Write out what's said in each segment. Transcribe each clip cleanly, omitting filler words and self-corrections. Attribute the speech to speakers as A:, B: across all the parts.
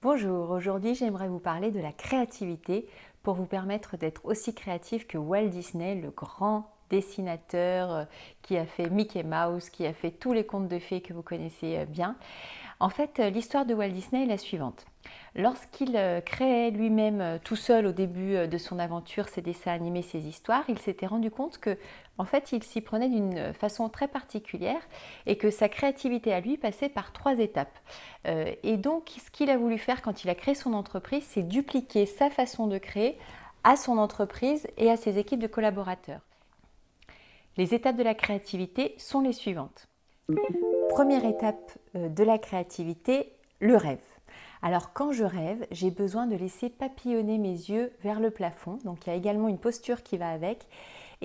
A: Bonjour, aujourd'hui j'aimerais vous parler de la créativité pour vous permettre d'être aussi créatif que Walt Disney, le grand dessinateur qui a fait Mickey Mouse, qui a fait tous les contes de fées que vous connaissez bien. En fait, l'histoire de Walt Disney est la suivante. Lorsqu'il créait lui-même tout seul au début de son aventure ses dessins animés, ses histoires, il s'était rendu compte que en fait, il s'y prenait d'une façon très particulière et que sa créativité à lui passait par 3 étapes. Et donc, ce qu'il a voulu faire quand il a créé son entreprise, c'est dupliquer sa façon de créer à son entreprise et à ses équipes de collaborateurs. Les étapes de la créativité sont les suivantes. Première étape de la créativité, le rêve. Alors quand je rêve, j'ai besoin de laisser papillonner mes yeux vers le plafond. Donc il y a également une posture qui va avec.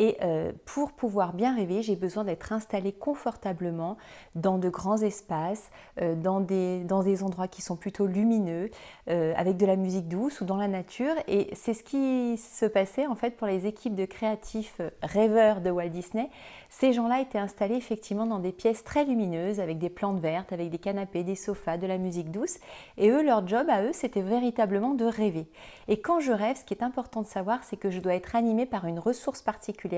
A: Et pour pouvoir bien rêver, j'ai besoin d'être installée confortablement dans de grands espaces, dans des endroits qui sont plutôt lumineux, avec de la musique douce ou dans la nature. Et c'est ce qui se passait en fait pour les équipes de créatifs rêveurs de Walt Disney. Ces gens-là étaient installés effectivement dans des pièces très lumineuses, avec des plantes vertes, avec des canapés, des sofas, de la musique douce. Et eux, leur job à eux, c'était véritablement de rêver. Et quand je rêve, ce qui est important de savoir, c'est que je dois être animée par une ressource particulière.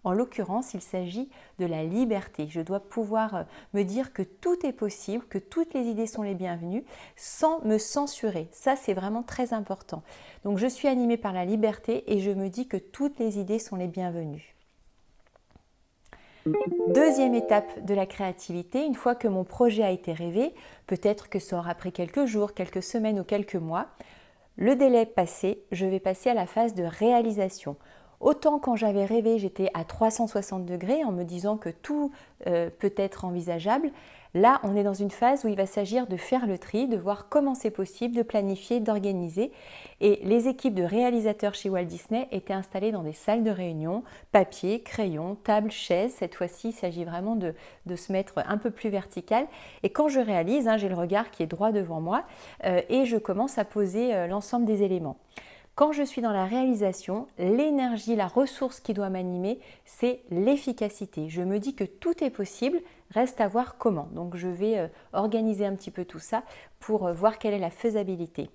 A: En l'occurrence, il s'agit de la liberté. Je dois pouvoir me dire que tout est possible, que toutes les idées sont les bienvenues, sans me censurer. Ça, c'est vraiment très important. Donc, je suis animée par la liberté et je me dis que toutes les idées sont les bienvenues. Deuxième étape de la créativité, une fois que mon projet a été rêvé, peut-être que ça aura pris quelques jours, quelques semaines ou quelques mois, le délai passé, je vais passer à la phase de réalisation. Autant quand j'avais rêvé, j'étais à 360 degrés en me disant que tout peut être envisageable. Là, on est dans une phase où il va s'agir de faire le tri, de voir comment c'est possible, de planifier, d'organiser. Et les équipes de réalisateurs chez Walt Disney étaient installées dans des salles de réunion, papier, crayon, table, chaise. Cette fois-ci, il s'agit vraiment de se mettre un peu plus vertical. Et quand je réalise, j'ai le regard qui est droit devant moi et je commence à poser l'ensemble des éléments. Quand je suis dans la réalisation, l'énergie, la ressource qui doit m'animer, c'est l'efficacité. Je me dis que tout est possible, reste à voir comment. Donc je vais organiser un petit peu tout ça pour voir quelle est la faisabilité.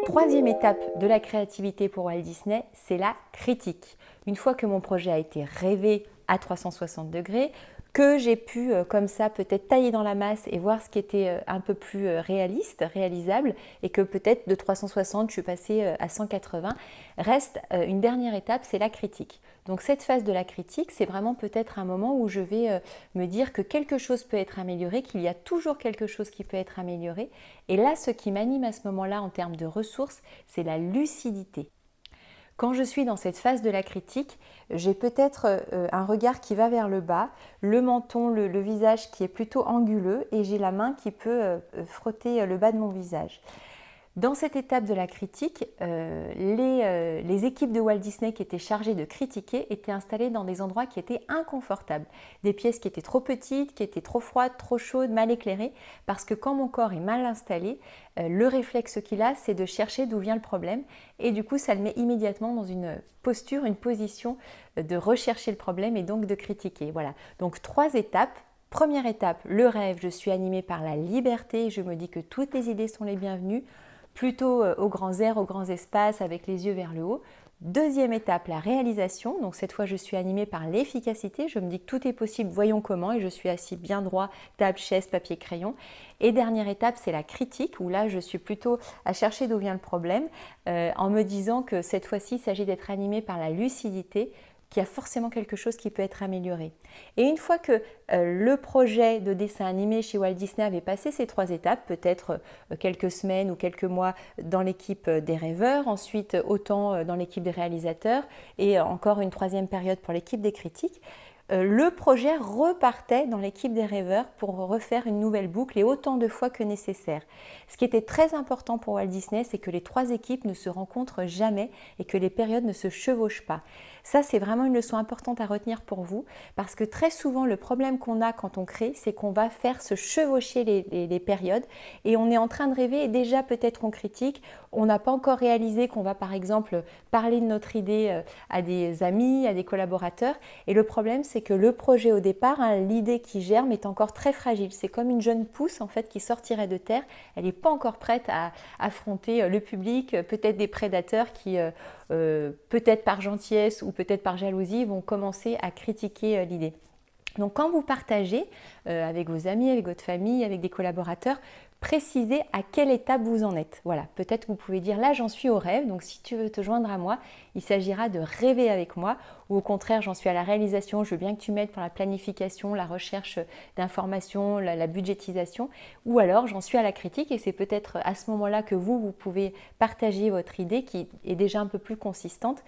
A: Troisième étape de la créativité pour Walt Disney, c'est la critique. Une fois que mon projet a été rêvé à 360 degrés, que j'ai pu comme ça peut-être tailler dans la masse et voir ce qui était un peu plus réaliste, réalisable, et que peut-être de 360 je suis passée à 180, reste une dernière étape, c'est la critique. Donc cette phase de la critique, c'est vraiment peut-être un moment où je vais me dire que quelque chose peut être amélioré, qu'il y a toujours quelque chose qui peut être amélioré. Et là, ce qui m'anime à ce moment-là en termes de ressources, c'est la lucidité. Quand je suis dans cette phase de la critique, j'ai peut-être un regard qui va vers le bas, le menton, le visage qui est plutôt anguleux et j'ai la main qui peut frotter le bas de mon visage. Dans cette étape de la critique, les équipes de Walt Disney qui étaient chargées de critiquer étaient installées dans des endroits qui étaient inconfortables. Des pièces qui étaient trop petites, qui étaient trop froides, trop chaudes, mal éclairées, parce que quand mon corps est mal installé, le réflexe qu'il a, c'est de chercher d'où vient le problème et du coup, ça le met immédiatement dans une posture, une position de rechercher le problème et donc de critiquer. Voilà, donc 3 étapes. Première étape, le rêve, je suis animée par la liberté, je me dis que toutes les idées sont les bienvenues, plutôt aux grands airs, aux grands espaces, avec les yeux vers le haut. Deuxième étape, la réalisation. Donc cette fois, je suis animée par l'efficacité. Je me dis que tout est possible, voyons comment. Et je suis assis bien droit, table, chaise, papier, crayon. Et dernière étape, c'est la critique, où là, je suis plutôt à chercher d'où vient le problème, en me disant que cette fois-ci, il s'agit d'être animée par la lucidité, qu'il y a forcément quelque chose qui peut être amélioré. Et une fois que le projet de dessin animé chez Walt Disney avait passé ces 3 étapes, peut-être quelques semaines ou quelques mois dans l'équipe des rêveurs, ensuite autant dans l'équipe des réalisateurs et encore une 3e période pour l'équipe des critiques, le projet repartait dans l'équipe des rêveurs pour refaire une nouvelle boucle et autant de fois que nécessaire. Ce qui était très important pour Walt Disney, c'est que les 3 équipes ne se rencontrent jamais et que les périodes ne se chevauchent pas. Ça, c'est vraiment une leçon importante à retenir pour vous parce que très souvent, le problème qu'on a quand on crée, c'est qu'on va faire se chevaucher les périodes et on est en train de rêver et déjà peut-être on critique. On n'a pas encore réalisé qu'on va par exemple parler de notre idée à des amis, à des collaborateurs et le problème, c'est c'est que le projet au départ, l'idée qui germe est encore très fragile. C'est comme une jeune pousse en fait qui sortirait de terre. Elle n'est pas encore prête à affronter le public, peut-être des prédateurs qui, peut-être par gentillesse ou peut-être par jalousie, vont commencer à critiquer l'idée. Donc quand vous partagez avec vos amis, avec votre famille, avec des collaborateurs, précisez à quelle étape vous en êtes. Voilà, peut-être vous pouvez dire là j'en suis au rêve, donc si tu veux te joindre à moi, il s'agira de rêver avec moi, ou au contraire j'en suis à la réalisation, je veux bien que tu m'aides pour la planification, la recherche d'informations, la budgétisation, ou alors j'en suis à la critique et c'est peut-être à ce moment-là que vous pouvez partager votre idée qui est déjà un peu plus consistante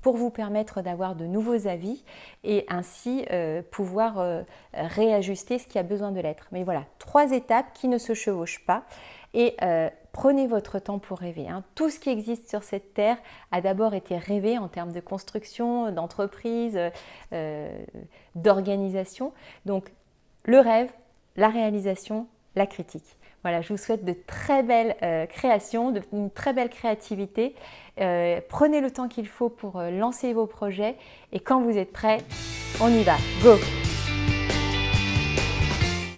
A: pour vous permettre d'avoir de nouveaux avis et ainsi pouvoir réajuster ce qui a besoin de l'être. Mais voilà, 3 étapes qui ne se chevauchent pas et prenez votre temps pour rêver. Tout ce qui existe sur cette terre a d'abord été rêvé en termes de construction, d'entreprise, d'organisation. Donc le rêve, la réalisation, la critique. Voilà, je vous souhaite de très belles créations, une très belle créativité. Prenez le temps qu'il faut pour lancer vos projets et quand vous êtes prêts, on y va, go!